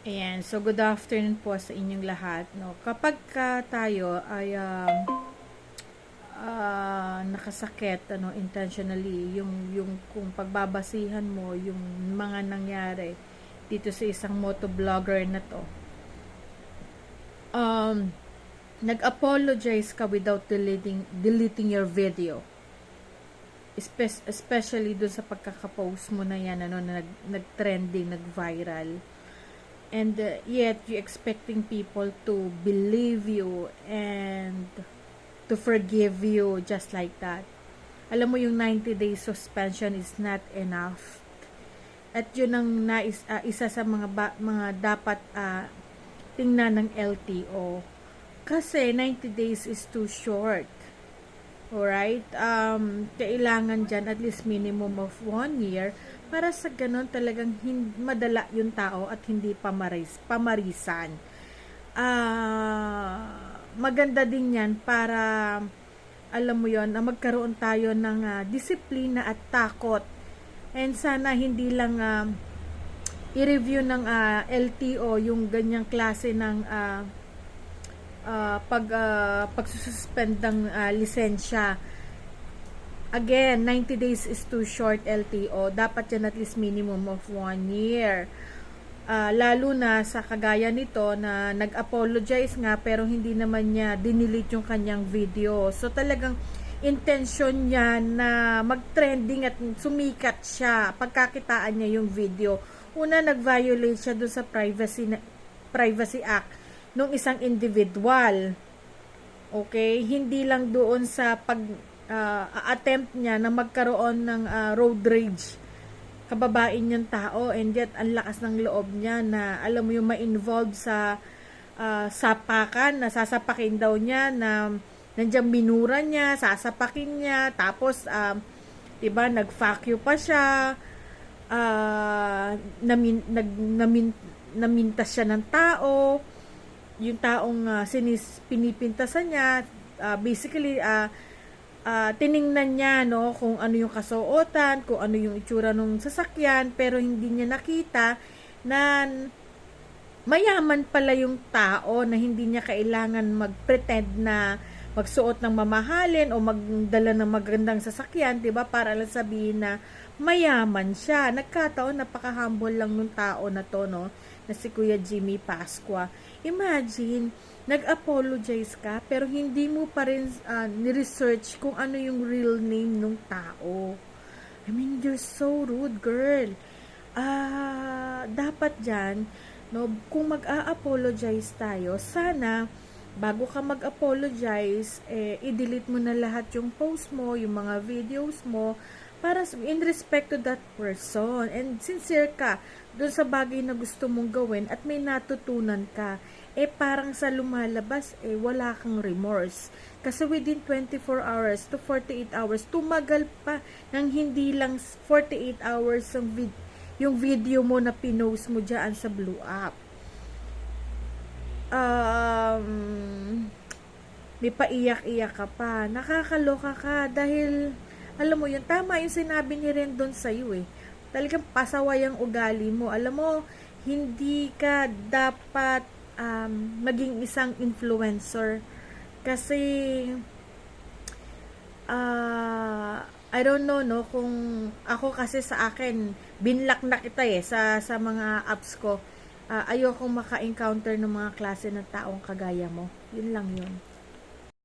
Ayan, so good afternoon po sa inyong lahat. No? Kapag tayo ay nakasakit intentionally, yung kung pagbabasihan mo yung mga nangyari dito sa isang motovlogger na to, nag-apologize ka without deleting your video. Especially dun sa pagkakapost mo na yan, na nag-trending, nag-viral. And yet you expecting people to believe you and to forgive you just like that. Alam mo, yung 90 days suspension is not enough. At yun ang isa sa mga dapat tingnan ng LTO. Kasi 90 days is too short. Alright? Kailangan dyan at least minimum of 1 year para sa ganun talagang madala yung tao at hindi pamarisan. Maganda din yan para alam mo yon, na magkaroon tayo ng disiplina at takot. And sana hindi lang i-review ng LTO yung ganyang klase ng pagsususpend ng lisensya. Again, 90 days is too short, LTO. Dapat yan at least minimum of 1 year. Lalo na sa kagaya nito na nag-apologize nga pero hindi naman niya dinilit yung kanyang video. So talagang intention niya na mag-trending at sumikat siya. Pagkakitaan niya yung video. Una, nag-violate siya doon sa Privacy Act nung isang individual. Okay? Hindi lang doon sa attempt niya na magkaroon ng road rage. Kababain niyang tao, and yet ang lakas ng loob niya na alam mo yung ma-involve sa sapakan, na sasapakin daw niya, na nandiyan minura niya, sasapakin niya, tapos diba, nag-fuck you pa siya, namintas siya ng tao, yung taong pinipintasan niya, basically tiningnan niya kung ano yung kasuotan, kung ano yung itsura ng sasakyan, pero hindi niya nakita na mayaman pala yung tao, na hindi niya kailangan mag-pretend na magsuot ng mamahalin o magdala ng magandang sasakyan, 'di ba? Para lang sabihin na mayaman siya. Nagkataon napaka-humble lang nung tao na to, na si Kuya Jimmy Pascua. Imagine, nag-apologize ka pero hindi mo pa rin ni-research kung ano yung real name ng tao. I mean, you're so rude, girl. Dapat dyan, kung mag-a-apologize tayo, sana bago ka mag-apologize, i-delete mo na lahat yung post mo, yung mga videos mo, para in respect to that person, and sincere ka dun sa bagay na gusto mong gawin at may natutunan ka. Parang sa lumalabas, wala kang remorse. Kasi within 24 hours to 48 hours, tumagal pa ng hindi lang 48 hours yung video mo na pinost mo dyan sa Blue App. May paiyak-iyak ka pa. Nakakaloka ka dahil alam mo yun, tama yung sinabi ni Rendon sa'yo Talagang pasaway ang ugali mo. Alam mo, hindi ka dapat maging isang influencer. Kasi, I don't know, kung ako kasi sa akin, binlock na kita sa mga apps ko. Ayokong maka-encounter ng mga klase ng taong kagaya mo. Yun lang yun.